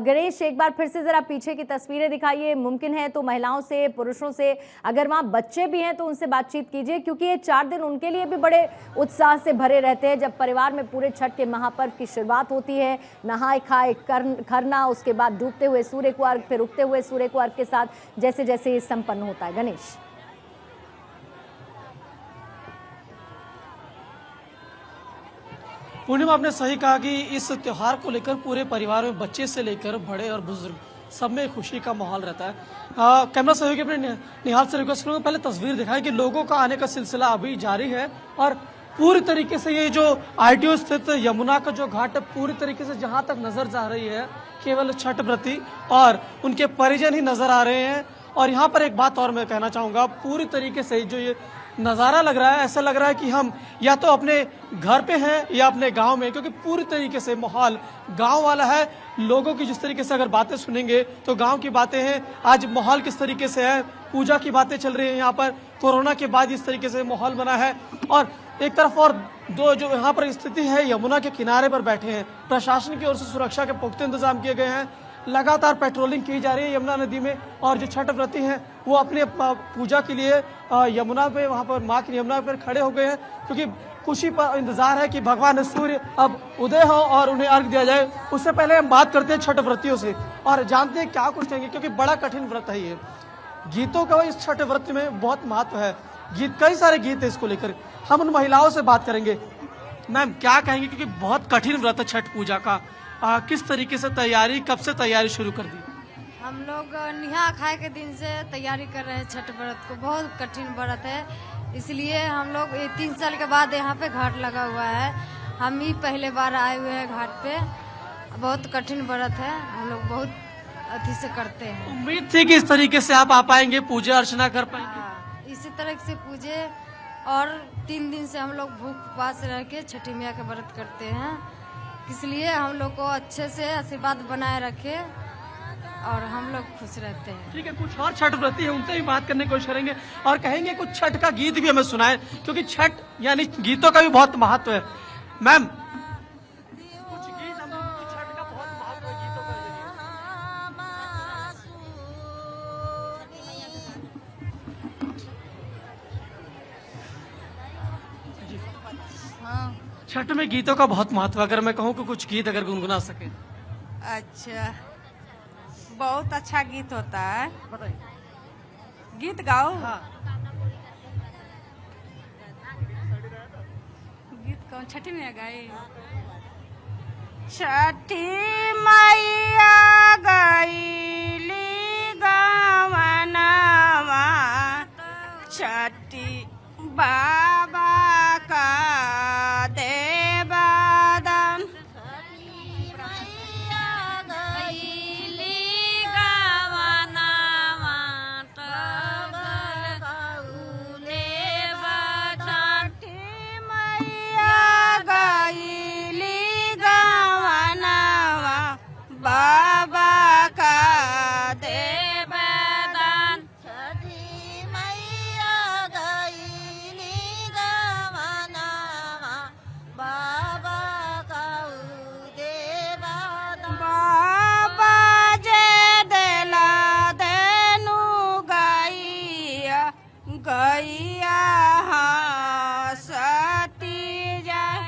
गणेश, एक बार फिर से जरा पीछे की तस्वीरें दिखाइए। मुमकिन है तो महिलाओं से, पुरुषों से, अगर वहाँ बच्चे भी हैं तो उनसे बातचीत कीजिए, क्योंकि ये 4 दिन उनके लिए भी बड़े उत्साह से भरे रहते हैं जब परिवार में पूरे छठ के महापर्व की शुरुआत होती है। नहाए खाए खरना, उसके बाद डूबते हुए सूर्य को अर्घ, फिर उगते हुए सूर्य को अर्घ के साथ जैसे जैसे ये संपन्न होता है। गणेश, पूर्णिमा, आपने सही कहा कि इस त्योहार को लेकर पूरे परिवार में बच्चे से लेकर बड़े और बुजुर्ग सब में खुशी का माहौल रहता है। कैमरा सहयोगी अपने निहाल से रिक्वेस्ट करूंगा, पहले तस्वीर दिखाएं कि लोगों का आने का सिलसिला अभी जारी है और पूरी तरीके से ये जो आरटीओ स्थित यमुना का जो घाट है, पूरी तरीके से जहां तक नजर जा रही है केवल छठ व्रती और उनके परिजन ही नजर आ रहे हैं। और यहाँ पर एक बात और मैं कहना चाहूंगा, पूरी तरीके से जो ये नज़ारा लग रहा है, ऐसा लग रहा है कि हम या तो अपने घर पे हैं या अपने गांव में, क्योंकि पूरी तरीके से माहौल गांव वाला है। लोगों की जिस तरीके से अगर बातें सुनेंगे तो गांव की बातें हैं। आज माहौल किस तरीके से है, पूजा की बातें चल रही है यहाँ पर, कोरोना के बाद इस तरीके से माहौल बना है। और एक तरफ और दो जो यहाँ पर स्थिति है, यमुना के किनारे पर बैठे हैं, प्रशासन की ओर से सुरक्षा के पुख्ते इंतजाम किए गए हैं। लगातार पेट्रोलिंग की जा रही है यमुना नदी में और जो छठ व्रती हैं वो अपने पूजा के लिए यमुना पे, वहाँ पर माँ की यमुना पर खड़े हो गए हैं, क्योंकि खुशी पर इंतजार है कि भगवान सूर्य अब उदय हो और उन्हें अर्घ दिया जाए। उससे पहले हम बात करते हैं छठ व्रतियों से और जानते हैं क्या कुछ कहेंगे, क्योंकि बड़ा कठिन व्रत है ये। गीतों का इस छठ व्रत में बहुत महत्व है, गीत, कई सारे गीत है इसको लेकर। हम उन महिलाओं से बात करेंगे। मैम, क्या कहेंगे, क्योंकि बहुत कठिन व्रत है छठ पूजा का, किस तरीके से तैयारी, कब से तैयारी शुरू कर दी? हम लोग निहा खाए के दिन से तैयारी कर रहे हैं छठ व्रत को। बहुत कठिन व्रत है, इसलिए हम लोग 3 साल के बाद यहाँ पे घाट लगा हुआ है। हम ही पहले बार आए हुए हैं घाट पे। बहुत कठिन व्रत है, हम लोग बहुत अति से करते हैं। उम्मीद थी कि इस तरीके से आप आ पाएंगे, पूजा अर्चना कर पाएंगे? इसी तरह से पूजे और 3 दिन से हम लोग भूख उपवास रह के छठी मैया का व्रत करते हैं, इसलिए हम लोग को अच्छे से आशीर्वाद बनाए रखे और हम लोग खुश रहते हैं। ठीक है, कुछ और छठ व्रती है, उनसे भी बात करने की कोशिश करेंगे और कहेंगे कुछ छठ का गीत भी हमें सुनाए, क्योंकि छठ यानी गीतों का भी बहुत महत्व है। मैम, कुछ गीत हम लोग, छठ का बहुत महत्व है गीतों का। हाँ, छठ में गीतों का बहुत महत्व, अगर मैं कहूँ कि कुछ गीत अगर गुनगुना सके। अच्छा, बहुत अच्छा गीत होता है, बताइए। गीत गाओ। हाँ। गीत कौन छठी में गाई? छठी मैया गईली गवनवा, छठी बाबा का देवदान। गैया हंसती जाए,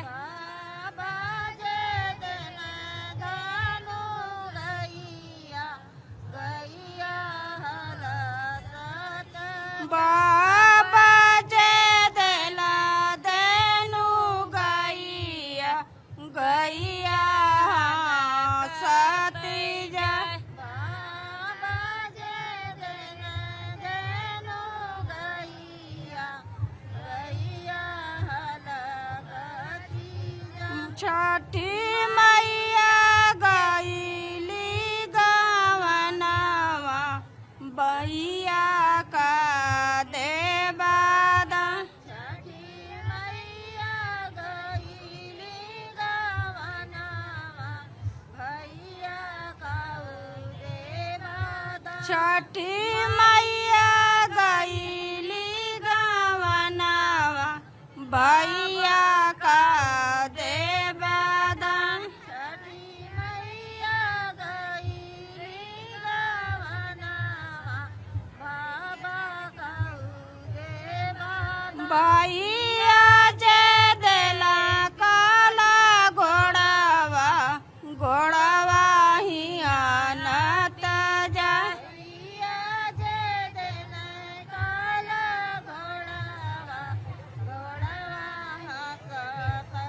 बाबा जे देला देनु गैया, गैया हंसती जाए। छठी मैया गईली गवनवा, बैया का देवदान। छठी मैया गईली गवनवा, भैया का देवदान। छठी मैया गईली गवनवा, भैया का देवदान। छठी मैया गईली भैया जे देला काला घोड़ावा घोड़ावा हिया नत जा भैया जे देला काला घोड़ावा घोड़ावा हंसत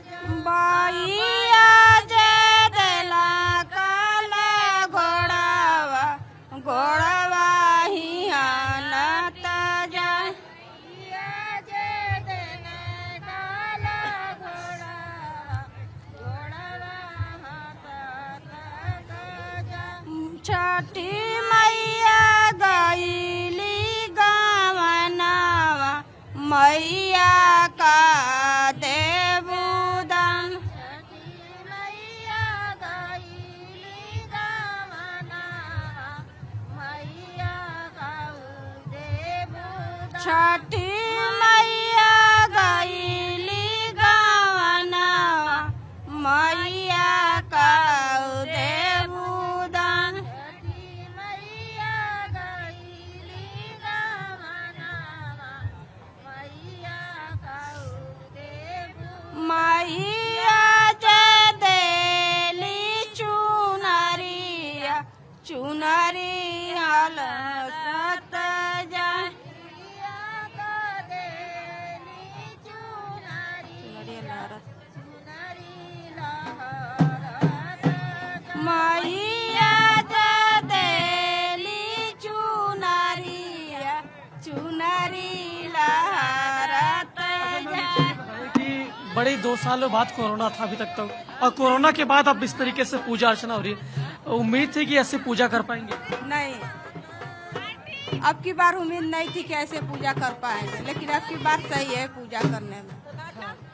जा भैया जे देला काला घोड़ावा घोड़ावा हिया नत जा छठी मैया गईली गवनावा मैया का देवदान छठी मैया गईली गवनावा मैया का देवदान छठी मैया गईली गवनावा मैया का देवदान मैया जे देली चुनरिया चुनरी हलसत जा मैया जे देली चुनरिया चुनरी लहरत जा कि बड़े 2 सालों बाद कोरोना था अभी तक तो, और कोरोना के बाद अब इस तरीके से पूजा अर्चना हो रही है, उम्मीद थी कि ऐसे पूजा कर पाएंगे? नहीं, अब की बार उम्मीद नहीं थी कि ऐसे पूजा कर पाएंगे, लेकिन अब की बार सही है पूजा करने में।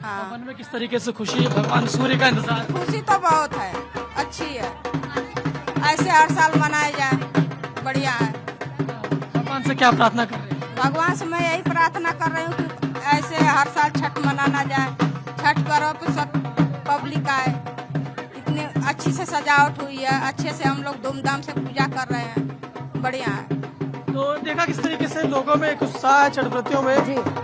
हाँ, मन में किस तरीके से खुशी है? भगवान सूर्य का इंतजार? खुशी तो बहुत है, अच्छी है, ऐसे हर साल मनाया जाए, बढ़िया है। भगवान से क्या प्रार्थना कर रहे हैं? भगवान से मैं यही प्रार्थना कर रही हूँ कि ऐसे हर साल छठ मनाना जाए, छठ पर्व पे सब पब्लिक आए, इतनी अच्छी से सजावट हुई है, अच्छे से हम लोग धूमधाम से पूजा कर रहे हैं, बढ़िया है। तो देखा किस तरीके से लोगों में एक उत्साह है छठ व्रतियों में,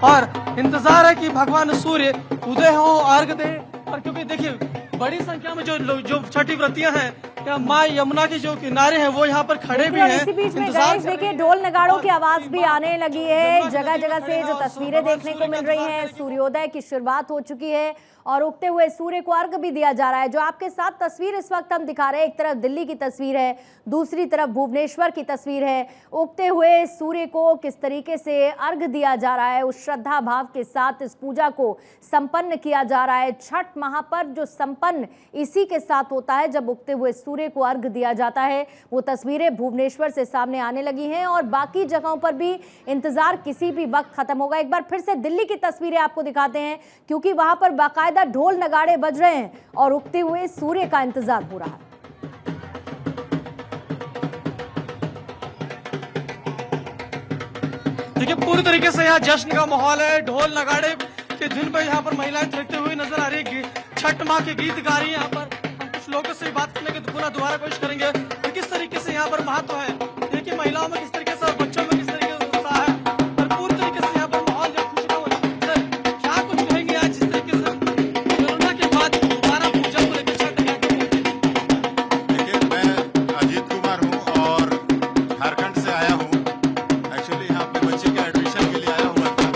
और इंतजार है कि भगवान सूर्य उदय हो, अर्घ दे। और क्योंकि देखिए बड़ी संख्या में जो छठी व्रतियां हैं, क्या माँ यमुना के जो किनारे हैं वो यहाँ पर खड़े भी हैं। इसी बीच में गणेश देखिए ढोल नगाड़ों की आवाज भी आने लगी है, जगह जगह से जो तस्वीरें देखने को मिल रही हैं, सूर्योदय की शुरुआत हो चुकी है और उगते हुए सूर्य को अर्घ भी दिया जा रहा है। जो आपके साथ तस्वीर इस वक्त हम दिखा रहे हैं, एक तरफ दिल्ली की तस्वीर है, दूसरी तरफ भुवनेश्वर की तस्वीर है। उगते हुए सूर्य को किस तरीके से अर्घ दिया जा रहा है, उस श्रद्धा भाव के साथ इस पूजा को संपन्न किया जा रहा है। छठ महापर्व जो संपन्न इसी के साथ होता है जब उगते हुए सूर्य को अर्घ दिया जाता है। वो तस्वीरें भुवनेश्वर से सामने आने लगी हैं और बाकी जगहों पर भी इंतजार किसी भी वक्त खत्म होगा। एक बार फिर से दिल्ली की तस्वीरें आपको दिखाते हैं, क्योंकि वहां पर बाकायदा ढोल नगाड़े बज रहे हैं और उगते हुए सूर्य का इंतजार हो रहा है। देखिए पूरी तरीके से यहाँ जश्न का माहौल है, ढोल नगाड़े के धुन पर यहाँ पर महिलाएं थिरकते हुए नजर आ रही है, छठ माँ के गीत गा रही है। यहाँ पर हम कुछ लोगों से बात करने की पुनः दोबारा कोशिश करेंगे कि किस तरीके से यहाँ पर महत्व है, देखिए महिलाओं में किस तरीके से और बच्चों में किस तरीके से उत्साह है, और पूरी तरीके से यहाँ पर माहौल जो खुशी का सर क्या कुछ कहेंगे आज जिस तरीके से कोरोना के बाद दोबारा पूजा को लेकर छठ यहाँ पर पहुंचे? देखिए मैं अजीत कुमार हूँ और झारखंड से आया हूँ। एक्चुअली यहाँ पे बच्चे के एडमिशन के लिए आया हुआ था,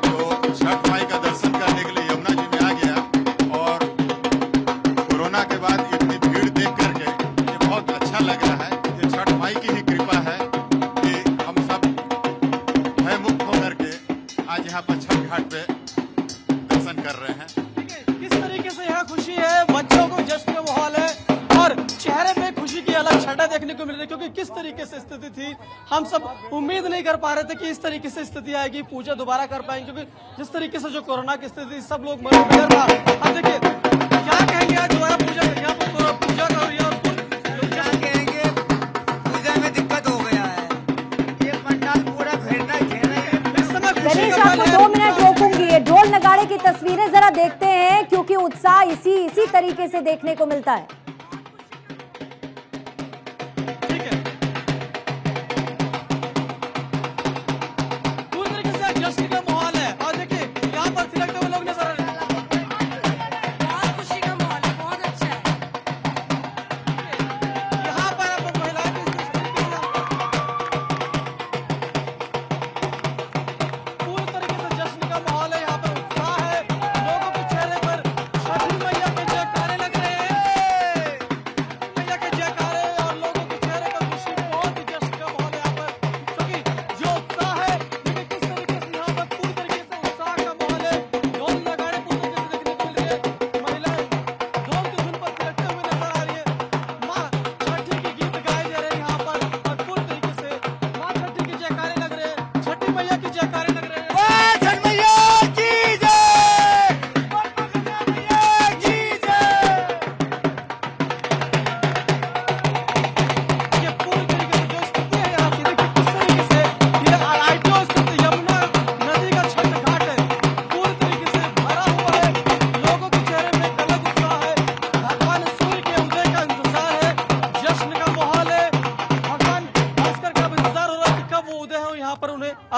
तो छठ माई का दर्शन करने के लिए यमुना जी में आ गया और कोरोना के बाद इतनी भीड़ देख करके ये बहुत अच्छा लग रहा है। ये छठ माई की ही कृपा है कि हम सब भय मुक्त होकर के आज यहाँ पर छठ घाट पे दर्शन कर रहे हैं। किस तरीके से यहाँ खुशी है, बच्चों को जश्न का माहौल है और चेहरे पे खुशी की अलग छटा देखने को मिल रही है, क्योंकि किस तरीके से स्थिति थी हम सब उम्मीद नहीं कर पा रहे थे कि इस तरीके से स्थिति आएगी, पूजा दोबारा कर पाएंगे, क्योंकि जिस तरीके से जो कोरोना की स्थिति सब लोग मर था। अब देखिए क्या कहेंगे आज दोबारा पूजा यहाँ पर पूजा कर रही है और क्या कहेंगे, पूजा में दिक्कत हो गया है, ये पंडाल पूरा घेरना इस समय खुशी गणेश का आपको पल 2 है। मिनट रोकूंगी, ये ढोल नगाड़े की तस्वीरें जरा देखते हैं, क्योंकि उत्साह इसी तरीके से देखने को मिलता है। ठीक है, पूरी तरीके से जश्न का माहौल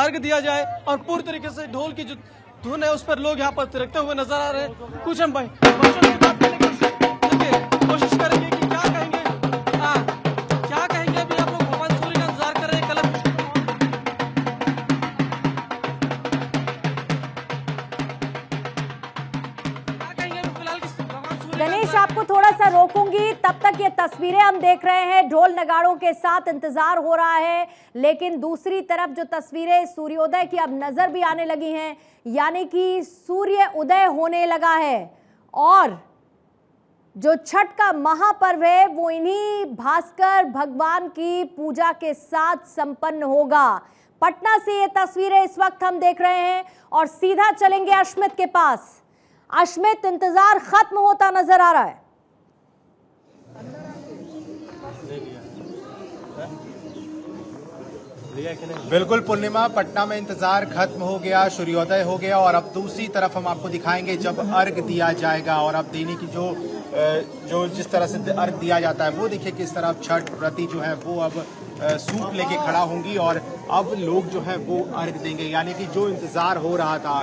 अर्घ दिया जाए और पूरी तरीके से ढोल की जो धुन है उस पर लोग यहाँ पर थिरकते हुए नजर आ रहे हैं। कुछ हम भाई बच्चों से बात करने की कोशिश करेंगे कि क्या कहेंगे, क्या कहेंगे। अभी आप लोग भगवान सूर्य का इंतजार कर रहे हैं। कलर क्या कहेंगे फिलहाल भगवान सूर्य का गणेश, आपको थोड़ा सा रोकूंगी। तब तक ये तस्वीरें हम देख रहे हैं, ढोल नगाड़ों के साथ इंतजार हो रहा है, लेकिन दूसरी तरफ जो तस्वीरें सूर्योदय की अब नजर भी आने लगी हैं, यानी कि सूर्य उदय होने लगा है और जो छठ का महापर्व है वो इन्हीं भास्कर भगवान की पूजा के साथ संपन्न होगा। पटना से ये तस्वीरें इस वक्त हम देख रहे हैं और सीधा चलेंगे अश्मित के पास। अश्मित, इंतजार खत्म होता नजर आ रहा है। बिल्कुल पूर्णिमा, पटना में इंतजार खत्म हो गया, सूर्योदय हो गया और अब दूसरी तरफ हम आपको दिखाएंगे जब अर्घ दिया जाएगा। और अब देने की जो जिस तरह से अर्घ दिया जाता है वो देखिए किस तरह छठ व्रती जो है वो अब सूप लेके खड़ा होंगी और अब लोग जो है वो अर्घ देंगे। यानी कि जो इंतजार हो रहा था,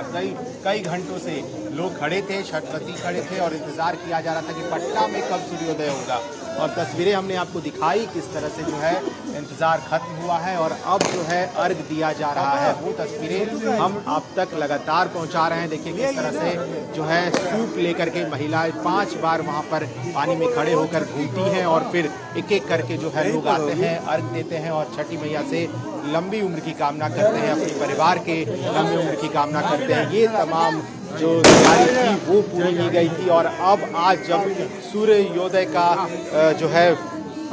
कई घंटों से लोग खड़े थे, छठ व्रती खड़े थे और इंतजार किया जा रहा था कि पटना में कब सूर्योदय होगा। और तस्वीरें हमने आपको दिखाई किस तरह से जो है इंतजार खत्म हुआ है और अब जो है अर्घ दिया जा रहा है, वो तस्वीरें हम आप तक लगातार पहुंचा रहे हैं। देखिए किस तरह से जो है सूप लेकर के महिलाएं 5 बार वहां पर पानी में खड़े होकर घूमती हैं और फिर एक एक करके जो है लोग आते हैं, अर्घ देते हैं और छठी मैया से लंबी उम्र की कामना करते हैं, अपने परिवार के लंबी उम्र की कामना करते हैं। ये तमाम जो तैयारी थी वो पूरी की गई थी और अब आज जब सूर्योदय का जो है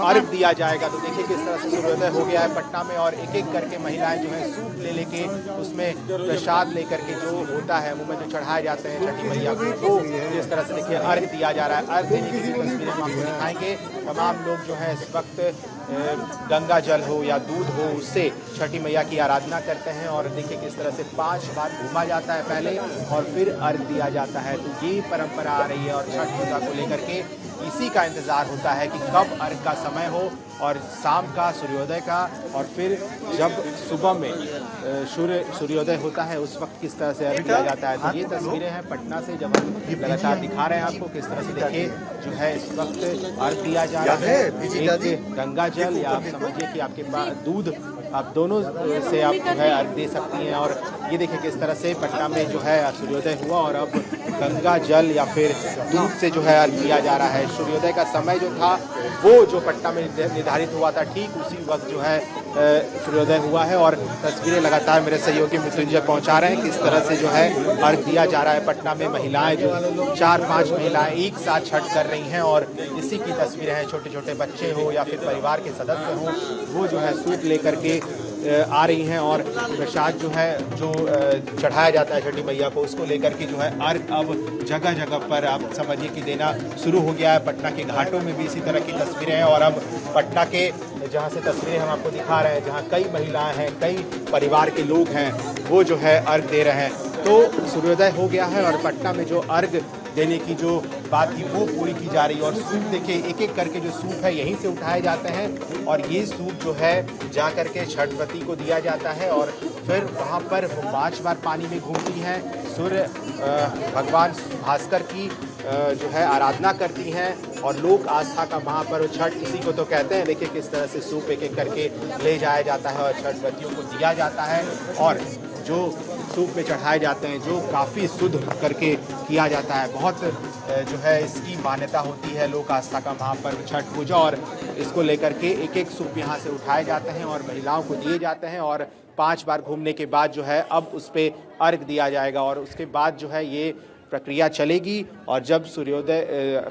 अर्घ दिया जाएगा तो देखिए किस तरह से सूर्योदय हो गया है पटना में और एक एक करके महिलाएं जो है सूप ले लेके उसमें प्रसाद लेकर के जो होता है मुंह में जो चढ़ाए जाते हैं छठी मैया को, वो जिस तरह से देखिए अर्घ दिया जा रहा है। अर्घ देने की तस्वीरें हम आपको दिखाएंगे। तमाम लोग जो है इस वक्त गंगा जल हो या दूध हो उससे छठी मैया की आराधना करते हैं और देखिए किस तरह से 5 बार घूमा जाता है पहले और फिर अर्घ दिया जाता है। तो ये परंपरा आ रही है और छठ पूजा को लेकर के इसी का इंतजार होता है कि कब अर्घ का समय हो और शाम का सूर्योदय का और फिर जब सुबह में सूर्योदय होता है उस वक्त किस तरह से अर्घ दिया जाता है। तो ये तस्वीरें हैं पटना से जब हम लगातार दिखा रहे हैं आपको किस तरह से देखिए जो है इस वक्त अर्घ दिया जा रहा है। एक गंगा जल या आप समझिए कि आपके पास दूध, आप दोनों से आप जो है अर्घ दे सकती हैं और ये देखिए किस तरह से पटना में जो है सूर्योदय हुआ और अब गंगा जल या फिर दूध से जो है अर्घ दिया जा रहा है। सूर्योदय का समय जो था वो जो पटना में निर्धारित हुआ था ठीक उसी वक्त जो है सूर्योदय हुआ है और तस्वीरें लगातार मेरे सहयोगी मृत्युंजय पहुंचा रहे हैं किस तरह से जो है अर्घ दिया जा रहा है। पटना में महिलाएं जो 4-5 महिलाएं एक साथ छठ कर रही हैं और इसी की तस्वीरें हैं। छोटे छोटे बच्चे हो या फिर परिवार के सदस्य हो वो जो है सूप लेकर के आ रही हैं और प्रसाद जो है जो चढ़ाया जाता है छठी मैया को उसको लेकर के जो है अर्घ अब जगह जगह पर आप समझिए कि देना शुरू हो गया है। पटना के घाटों में भी इसी तरह की तस्वीरें हैं और अब पटना के जहाँ से तस्वीरें हम आपको दिखा रहे हैं जहाँ कई महिलाएं हैं, कई परिवार के लोग हैं वो जो है अर्घ दे रहे हैं। तो सूर्योदय हो गया है और पटना में जो अर्घ देने की जो बात थी वो पूरी की जा रही है और सूप देखिए एक एक करके जो सूप है यहीं से उठाए जाते हैं और ये सूप जो है जा करके छठवती को दिया जाता है और फिर वहाँ पर वो 5 बार पानी में घूमती हैं, सूर्य भगवान भास्कर की जो है आराधना करती हैं और लोक आस्था का महापर्व छठ इसी को तो कहते हैं। देखिए किस तरह से सूप एक एक करके ले जाया जाता है और छठवतियों को दिया जाता है और जो सूप में चढ़ाए जाते हैं जो काफ़ी शुद्ध करके किया जाता है। बहुत जो है इसकी मान्यता होती है लोक आस्था का महापर्व छठ पूजा और इसको लेकर के एक एक सूप यहाँ से उठाए जाते हैं और महिलाओं को दिए जाते हैं और 5 बार घूमने के बाद जो है अब उस पर अर्घ दिया जाएगा और उसके बाद जो है ये प्रक्रिया चलेगी और जब सूर्योदय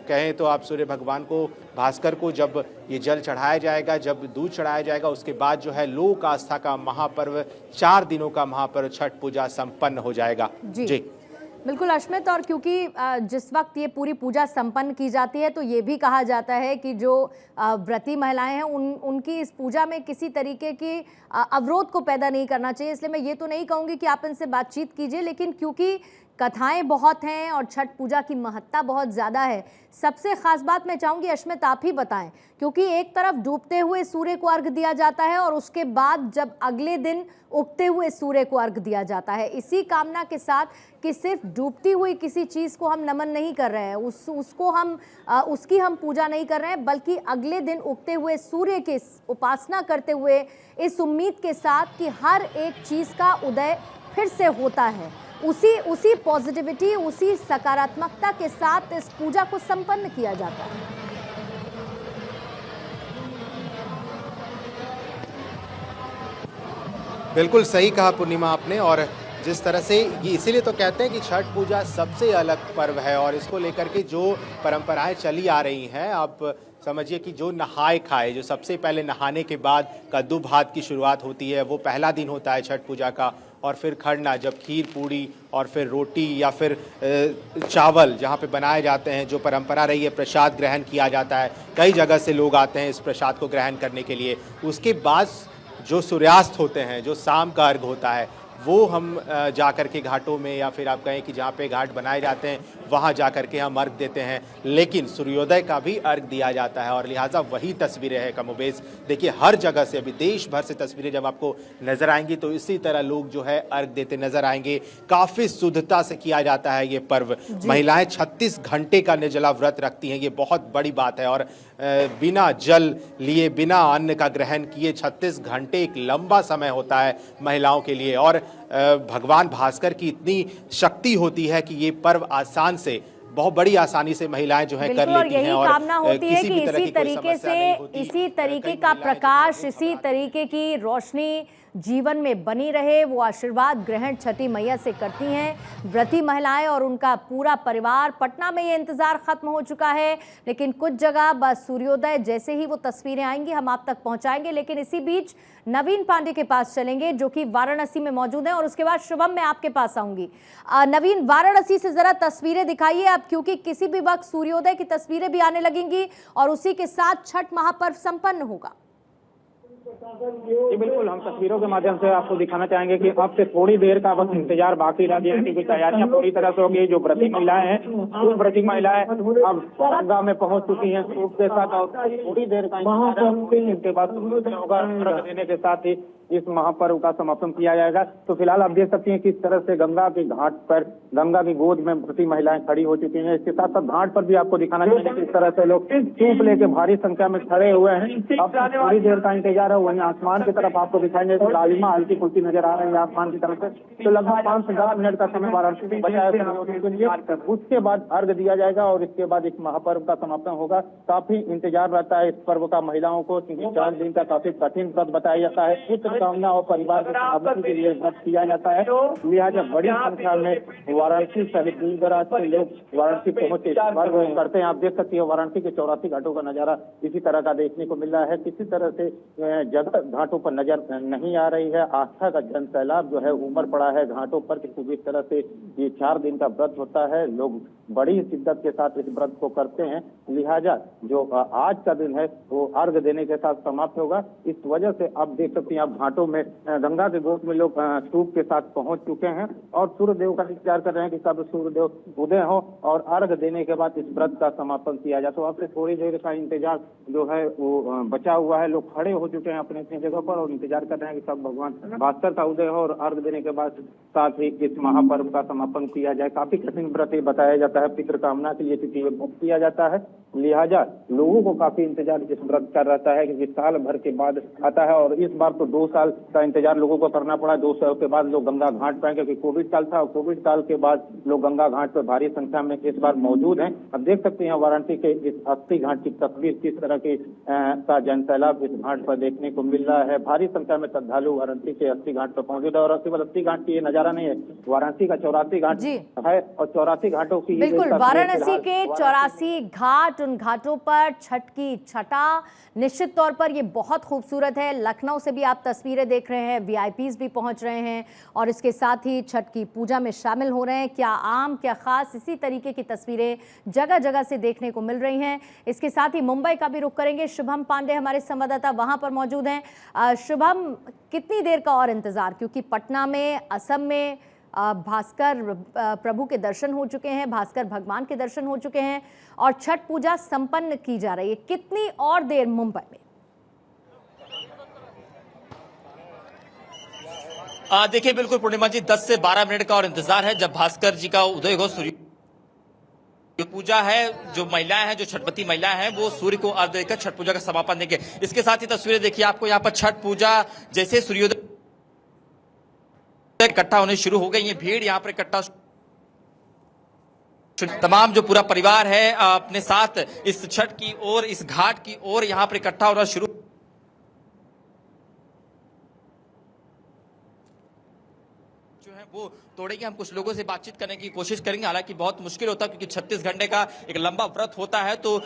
कहें तो आप सूर्य भगवान को भास्कर को जब ये जल चढ़ाया जाएगा, जब दूध चढ़ाया जाएगा उसके बाद जो है लोक आस्था का महापर्व 4 दिनों का महापर्व छठ पूजा संपन्न हो जाएगा। जी बिल्कुल अश्मित, और क्योंकि जिस वक्त ये पूरी पूजा संपन्न की जाती है तो ये भी कहा जाता है कि जो व्रती महिलाएं हैं उनकी इस पूजा में किसी तरीके की अवरोध को पैदा नहीं करना चाहिए। इसलिए मैं ये तो नहीं कहूँगी कि आप इनसे बातचीत कीजिए, लेकिन क्योंकि कथाएं बहुत हैं और छठ पूजा की महत्ता बहुत ज़्यादा है। सबसे खास बात मैं चाहूँगी अश्मित आप ही बताएं, क्योंकि एक तरफ डूबते हुए सूर्य को अर्घ दिया जाता है और उसके बाद जब अगले दिन उगते हुए सूर्य को अर्घ दिया जाता है, इसी कामना के साथ कि सिर्फ डूबती हुई किसी चीज़ को हम नमन नहीं कर रहे हैं, उसकी हम पूजा नहीं कर रहे हैं, बल्कि अगले दिन उगते हुए सूर्य की उपासना करते हुए इस उम्मीद के साथ कि हर एक चीज़ का उदय फिर से होता है, उसी पॉजिटिविटी, उसी सकारात्मकता के साथ इस पूजा को संपन्न किया जाता है। बिल्कुल सही कहा पूर्णिमा आपने। और जिस तरह से ये इसीलिए तो कहते हैं कि छठ पूजा सबसे अलग पर्व है और इसको लेकर के जो परंपराएं चली आ रही हैं, आप समझिए कि जो नहाए खाए, जो सबसे पहले नहाने के बाद कद्दू भात की शुरुआत होती है, वो पहला दिन होता है छठ पूजा का। और फिर खरना, जब खीर पूड़ी और फिर रोटी या फिर चावल जहाँ पे बनाए जाते हैं, जो परंपरा रही है प्रसाद ग्रहण किया जाता है, कई जगह से लोग आते हैं इस प्रसाद को ग्रहण करने के लिए। उसके बाद जो सूर्यास्त होते हैं, जो शाम का अर्घ होता है, वो हम जा कर के घाटों में या फिर आप कहें कि जहाँ पे घाट बनाए जाते हैं वहाँ जा कर के हम अर्घ देते हैं। लेकिन सूर्योदय का भी अर्घ दिया जाता है और लिहाजा वही तस्वीरें हैं कमोबेश। देखिए हर जगह से अभी देश भर से तस्वीरें जब आपको नज़र आएंगी तो इसी तरह लोग जो है अर्घ देते नजर आएंगे। काफ़ी शुद्धता से किया जाता है ये पर्व। महिलाएं 36 घंटे का निर्जला व्रत रखती हैं, ये बहुत बड़ी बात है। और बिना जल लिए, बिना अन्न का ग्रहण किए 36 घंटे एक लंबा समय होता है महिलाओं के लिए। और भगवान भास्कर की इतनी शक्ति होती है कि ये पर्व आसान से, बहुत बड़ी आसानी से महिलाएं जो है कर लेती हैं। और कामना होती है कि इसी तरीके कई का महिलाएं प्रकाश, इसी तरीके की रोशनी जीवन में बनी रहे, वो आशीर्वाद ग्रहण छठी मैया से करती हैं व्रती महिलाएं और उनका पूरा परिवार। पटना में ये इंतजार खत्म हो चुका है, लेकिन कुछ जगह बस सूर्योदय जैसे ही वो तस्वीरें आएंगी हम आप तक पहुंचाएंगे। लेकिन इसी बीच नवीन पांडे के पास चलेंगे जो कि वाराणसी में मौजूद हैं और उसके बाद शुभम मैं आपके पास आऊंगी। नवीन, वाराणसी से जरा तस्वीरें दिखाइए अब, क्योंकि किसी भी वक्त सूर्योदय की तस्वीरें भी आने लगेंगी और उसी के साथ छठ महापर्व संपन्न होगा। जी बिल्कुल, हम तस्वीरों के माध्यम से आपको दिखाना चाहेंगे कि अब से थोड़ी देर का बस इंतजार बाकी रह गया है, क्योंकि तैयारियां पूरी तरह से हो गई। जो व्रती महिलाएं हैं, वो व्रती महिलाएं अब गंगा में पहुंच चुकी हैं सूप के साथ और थोड़ी देर का इनके बाद होगा। अर्घ देने के साथ ही इस महापर्व का समापन किया जाएगा। तो फिलहाल आप देख सकती हैं किस तरह से गंगा के घाट पर, गंगा की गोद में व्रती महिलाएं खड़ी हो चुकी हैं। इसके साथ साथ घाट पर भी आपको दिखाना चाहिए किस तरह से लोग सूप लेके भारी संख्या में खड़े हुए हैं। अब थोड़ी देर का इंतजार है। वहीं आसमान की तरफ आपको दिखाएंगे तो लालिमा हल्की फुल्की नजर आ रही है आसमान की तरफ से। तो लगभग 5 से 10 मिनट का समय वाराणसी में बचा है। उसके बाद अर्घ दिया जाएगा और इसके बाद इस महापर्व का समापन होगा। काफी इंतजार रहता है इस पर्व का महिलाओं को, क्योंकि 4 दिन का काफी कठिन व्रत बताया जाता है। पुत्र कामना और परिवार की सामर्थ्य के लिए व्रत किया जाता है। लिहाजा बड़ी संख्या में वाराणसी सहित दूर दराज से लोग वाराणसी पहुंचे पर्व करते हैं। आप देख सकते हैं वाराणसी के 84 घाटों का नजारा इसी तरह का देखने को मिल रहा है। किसी तरह से जगह घाटों पर नजर नहीं आ रही है। आस्था का जन सैलाब जो है उमड़ पड़ा है घाटों पर, क्योंकि इस तरह से ये 4 दिन का व्रत होता है। लोग बड़ी शिद्दत के साथ इस व्रत को करते हैं। लिहाजा जो आज का दिन है वो अर्घ देने के साथ समाप्त होगा। इस वजह से आप देख सकते हैं आप घाटों में गंगा के गोद में लोग सूप के साथ पहुंच चुके हैं और सूर्यदेव का इंतजार कर रहे हैं कि कब सूर्यदेव उदय हो और अर्घ देने के बाद इस व्रत का समापन किया जाए। तो अब से थोड़ी देर का इंतजार जो है वो बचा हुआ है। लोग खड़े हो चुके हैं अपने अपनी जगह पर और इंतजार कर रहे हैं कि कब भगवान भास्कर का उदय हो और अर्घ देने के बाद साथ ही इस महापर्व का समापन किया जाए। काफी कठिन व्रत बताया जाता है पितृ कामना के लिए, क्योंकि ये मुक्त किया जाता है। लिहाजा लोगों को काफी इंतजार इस व्रत का रहता है, क्योंकि साल भर के बाद आता है और इस बार तो 2 साल का इंतजार लोगों को करना पड़ा। 2 साल के बाद लोग गंगा घाट पाएंगे, क्योंकि कोविड काल था और कोविड काल के बाद लोग गंगा घाट पर भारी संख्या में इस बार मौजूद हैं। अब देख सकते हैं वाराणसी के इस अस्थि घाट की तस्वीर, किस तरह की का जन सैलाब इस घाट पर देखने को मिल रहा है। भारी संख्या में श्रद्धालु वाराणसी के अस्थि घाट पर मौजूद है और केवल अस्थि घाट की ये नजारा नहीं है, वाराणसी का 84 घाट है और 84 घाटों की बिल्कुल वाराणसी के 84 घाट, उन घाटों पर छठ की छटा निश्चित तौर पर ये बहुत खूबसूरत है। लखनऊ से भी आप तस्वीरें देख रहे हैं, वीआईपीज भी पहुंच रहे हैं और इसके साथ ही छठ की पूजा में शामिल हो रहे हैं। क्या आम क्या खास, इसी तरीके की तस्वीरें जगह जगह से देखने को मिल रही हैं। इसके साथ ही मुंबई का भी रुख करेंगे। शुभम पांडे हमारे संवाददाता वहां पर मौजूद हैं। शुभम, कितनी देर का और इंतजार, क्योंकि पटना में, असम में भास्कर प्रभु के दर्शन हो चुके हैं, भास्कर भगवान के दर्शन हो चुके हैं और छठ पूजा संपन्न की जा रही है। कितनी और देर मुंबई में? देखिए बिल्कुल पूर्णिमा जी, 10 से 12 मिनट का और इंतजार है जब भास्कर जी का उदय हो। सूर्य पूजा है, जो महिलाएं हैं, जो छठपति महिलाएं हैं, वो सूर्य को अर्घ्य देकर छठ पूजा का समापन देंगे। इसके साथ ही तस्वीरें देखिए आपको यहाँ पर छठ पूजा जैसे सूर्योदय इकट्ठा होने शुरू हो गई है, भीड़ यहाँ पर इकट्ठा, तमाम जो पूरा परिवार है अपने साथ इस छठ की ओर, इस घाट की ओर यहाँ पर इकट्ठा होना शुरू जो है वो तोड़ेंगे। हम कुछ लोगों से बातचीत करने की कोशिश करेंगे, हालांकि बहुत मुश्किल होता है क्योंकि 36 घंटे का एक लंबा व्रत होता है। तो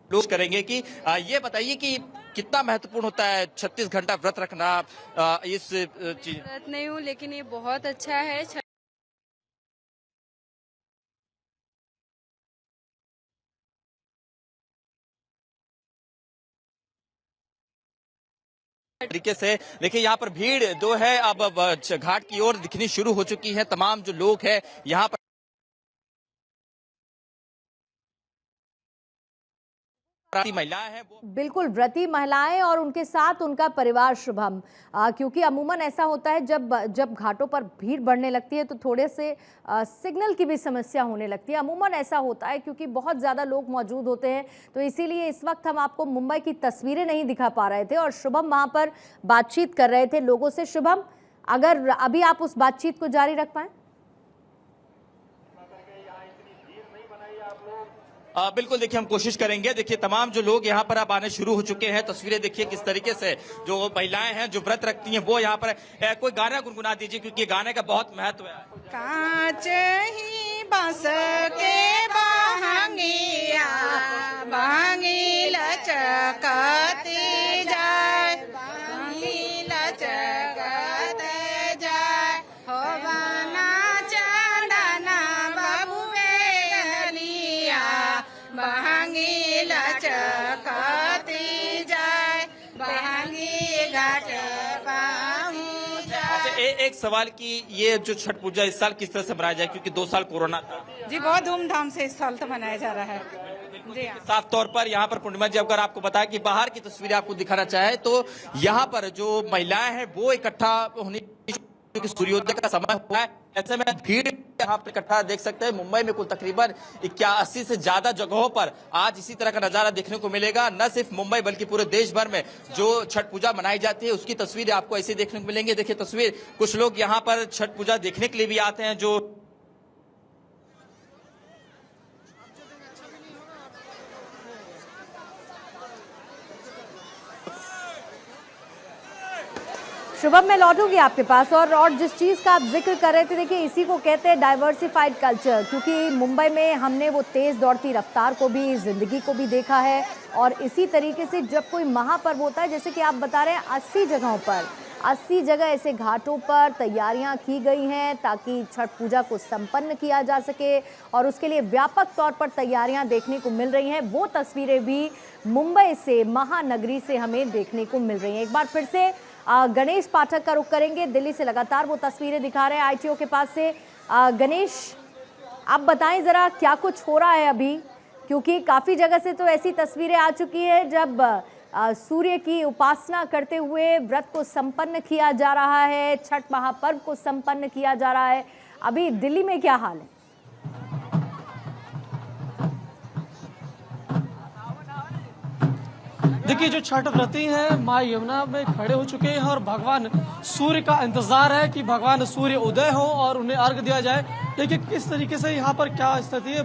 लोग करेंगे कि ये बताइए कि कितना महत्वपूर्ण होता है 36 घंटा व्रत रखना इस चीज? व्रत नहीं हूँ, लेकिन ये बहुत अच्छा है। तरीके से देखिए यहाँ पर भीड़ जो है अब घाट की ओर दिखनी शुरू हो चुकी है। तमाम जो लोग हैं यहाँ पर महिलाएं हैं, बिल्कुल व्रती महिलाएं और उनके साथ उनका परिवार शुभम, क्योंकि अमूमन ऐसा होता है जब घाटों पर भीड़ बढ़ने लगती है तो थोड़े से सिग्नल की भी समस्या होने लगती है। अमूमन ऐसा होता है क्योंकि बहुत ज़्यादा लोग मौजूद होते हैं, तो इसीलिए इस वक्त हम आपको मुंबई की तस्वीरें नहीं दिखा पा रहे थे और शुभम वहाँ पर बातचीत कर रहे थे लोगों से। शुभम, अगर अभी आप उस बातचीत को जारी रख पाएं। बिल्कुल देखिए हम कोशिश करेंगे। देखिए तमाम जो लोग यहाँ पर अब आने शुरू हो चुके हैं। तस्वीरें देखिए किस तरीके से जो महिलाएं हैं जो व्रत रखती हैं वो यहाँ पर कोई गाना गुनगुना दीजिए क्योंकि गाने का बहुत महत्व है। कांच ही बस के बहंगिया बहंगी लचकती जाए, बहंगी लचकते जाए, हो बना चंदना बबुए अलिया, बहंगी लचकती जाए, बहंगी घाट पाऊं जाए। एक सवाल की ये जो छठ पूजा इस साल किस तरह से मनाया जाए क्योंकि 2 साल कोरोना था? जी बहुत धूमधाम से इस साल तो मनाया जा रहा है जी। साफ तौर पर यहाँ पर पूर्णिमा जी अगर आपको बताया कि बाहर की तस्वीरें आपको दिखाना चाहे तो यहाँ पर जो महिलाएं हैं वो इकट्ठा होने क्योंकि सूर्योदय का समय हुआ है, ऐसे में भीड़ यहाँ पर इकट्ठा देख सकते हैं। मुंबई में कुल तकरीबन 81 से ज्यादा जगहों पर आज इसी तरह का नजारा देखने को मिलेगा। न सिर्फ मुंबई बल्कि पूरे देश भर में जो छठ पूजा मनाई जाती है उसकी तस्वीरें आपको ऐसे देखने को मिलेंगे। देखिए तस्वीर, कुछ लोग यहाँ पर छठ पूजा देखने के लिए भी आते हैं जो शुभम मैं लौटूंगी आपके पास और जिस चीज़ का आप जिक्र कर रहे थे, देखिए इसी को कहते हैं डाइवर्सिफाइड कल्चर, क्योंकि मुंबई में हमने वो तेज़ दौड़ती रफ्तार को भी, ज़िंदगी को भी देखा है और इसी तरीके से जब कोई महापर्व होता है, जैसे कि आप बता रहे हैं 80 जगहों पर 80 जगह ऐसे घाटों पर तैयारियां की गई हैं ताकि छठ पूजा को संपन्न किया जा सके और उसके लिए व्यापक तौर पर तैयारियां देखने को मिल रही हैं। वो तस्वीरें भी मुंबई से, महानगरी से हमें देखने को मिल रही हैं। एक बार फिर से गणेश पाठक का रुख करेंगे, दिल्ली से लगातार वो तस्वीरें दिखा रहे हैं ITO के पास से। गणेश, आप बताएं ज़रा क्या कुछ हो रहा है अभी, क्योंकि काफ़ी जगह से तो ऐसी तस्वीरें आ चुकी है जब सूर्य की उपासना करते हुए व्रत को संपन्न किया जा रहा है, छठ महापर्व को संपन्न किया जा रहा है। अभी दिल्ली में क्या हाल है? देखिए जो छठ व्रती हैं माँ यमुना में खड़े हो चुके हैं और भगवान सूर्य का इंतजार है कि भगवान सूर्य उदय हो और उन्हें अर्घ दिया जाए। देखिए किस तरीके से यहाँ पर क्या स्थिति है।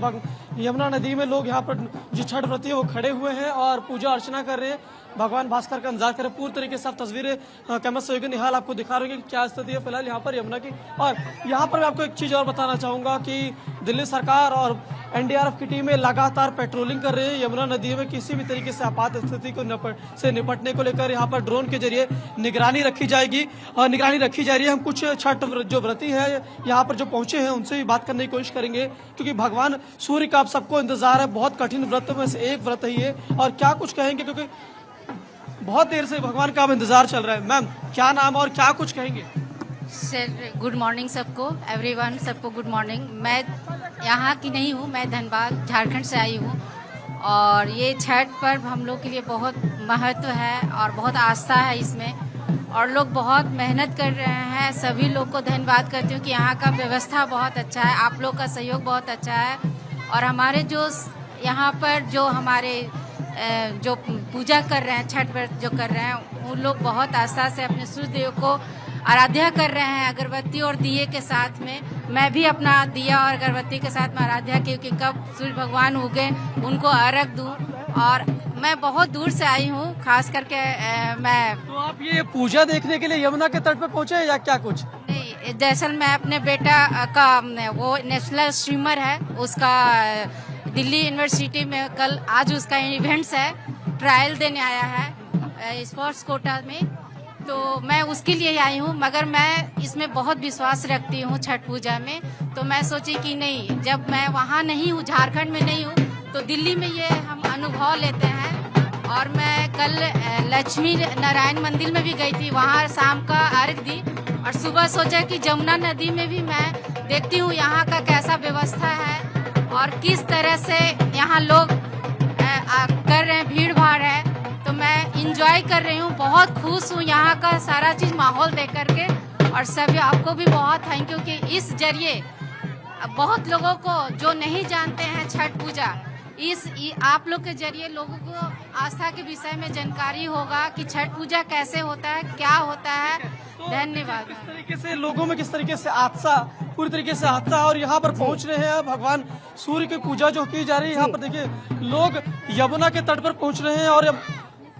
यमुना नदी में लोग यहाँ पर जो छठ व्रती है वो खड़े हुए हैं और पूजा अर्चना कर रहे हैं, भगवान भास्कर का इंतजार कर रहे हैं। पूरी तरीके से आप तस्वीरें कैमरा सहयोगी निहाल आपको दिखा रहे हैं कि क्या स्थिति है फिलहाल यहाँ पर यमुना की। और यहाँ पर मैं आपको एक चीज़ और बताना चाहूँगा कि दिल्ली सरकार और NDRF की टीमें लगातार पेट्रोलिंग कर रही है यमुना नदी में। किसी भी तरीके से आपात स्थिति को निपटने को लेकर यहाँ पर ड्रोन के जरिए निगरानी रखी जाएगी और निगरानी रखी जा रही है। हम कुछ छठ जो व्रती हैं यहाँ पर जो पहुंचे हैं उनसे भी बात करने की कोशिश करेंगे, क्योंकि भगवान सूर्य का आप सबको इंतजार है। बहुत कठिन व्रत में से एक व्रत है ये, और क्या कुछ कहेंगे क्योंकि बहुत देर से भगवान का अब इंतजार चल रहा है। मैम क्या नाम और क्या कुछ कहेंगे? सर गुड मॉर्निंग सबको, एवरीवन सबको गुड मॉर्निंग। मैं यहाँ की नहीं हूँ, मैं धनबाद झारखंड से आई हूँ और ये छठ पर्व हम लोग के लिए बहुत महत्व है और बहुत आस्था है इसमें और लोग बहुत मेहनत कर रहे हैं। सभी लोग को धन्यवाद करती हूँ कि यहाँ का व्यवस्था बहुत अच्छा है, आप लोग का सहयोग बहुत अच्छा है और हमारे जो यहाँ पर जो हमारे जो पूजा कर रहे हैं, छठ व्रत जो कर रहे हैं, उन लोग बहुत आस्था से अपने सूर्य देव को आराध्या कर रहे हैं अगरबत्ती और दिए के साथ में। मैं भी अपना दिया और अगरबत्ती के साथ में आराध्या की कि कब सूर्य भगवान उगे उनको अर्घ दूं और मैं बहुत दूर से आई हूँ, खास करके मैं। तो आप ये पूजा देखने के लिए यमुना के तट पर पहुंचे या क्या कुछ? नहीं, दरअसल मैं अपने बेटा का, वो नेशनल स्विमर है, उसका दिल्ली यूनिवर्सिटी में कल आज उसका इवेंट्स है, ट्रायल देने आया है स्पोर्ट्स कोटा में, तो मैं उसके लिए आई हूँ। मगर मैं इसमें बहुत विश्वास रखती हूँ छठ पूजा में, तो मैं सोची कि नहीं, जब मैं वहाँ नहीं हूँ, झारखंड में नहीं हूँ, तो दिल्ली में ये हम अनुभव लेते हैं। और मैं कल लक्ष्मी नारायण मंदिर में भी गई थी, वहाँ शाम का अर्घ दी और सुबह सोचा कि जमुना नदी में भी मैं देखती हूँ यहाँ का कैसा व्यवस्था है और किस तरह से यहाँ लोग कर रहे हैं, भीड़ भाड़ है, तो मैं इंजॉय कर रही हूँ, बहुत खुश हूँ यहाँ का सारा चीज़ माहौल देख करके। और सभी आपको भी बहुत थैंक यू कि इस जरिए बहुत लोगों को जो नहीं जानते हैं छठ पूजा, आप लोग के जरिए लोगों को आस्था के विषय में जानकारी होगा कि छठ पूजा कैसे होता है, क्या होता है। धन्यवाद। किस तरीके से लोगों में किस तरीके से आस्था, पूरी तरीके से आस्था और यहाँ पर पहुँच रहे हैं भगवान सूर्य की पूजा जो की जा रही है। यहाँ पर देखिए लोग यमुना के तट पर पहुँच रहे हैं और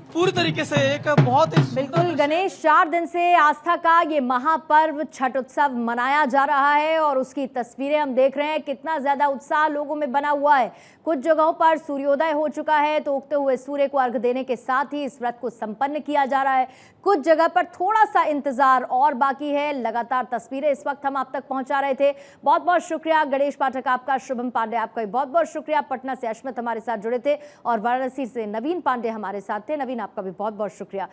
पूरी तरीके से एक बहुत ही बिल्कुल गणेश, 4 दिन से आस्था का ये महापर्व छठ उत्सव मनाया जा रहा है और उसकी तस्वीरें हम देख रहे हैं, कितना ज्यादा उत्साह लोगों में बना हुआ है। कुछ जगहों पर सूर्योदय हो चुका है तो उगते हुए सूर्य को अर्घ देने के साथ ही इस व्रत को संपन्न किया जा रहा है। कुछ जगह पर थोड़ा सा इंतजार और बाकी है। लगातार तस्वीरें इस वक्त हम आप तक पहुंचा रहे थे। बहुत बहुत शुक्रिया गणेश पाठक आपका, शुभम पांडे आपका भी बहुत बहुत शुक्रिया। पटना से अश्मित हमारे साथ जुड़े थे और वाराणसी से नवीन पांडे हमारे साथ थे। नवीन, आपका भी बहुत बहुत शुक्रिया।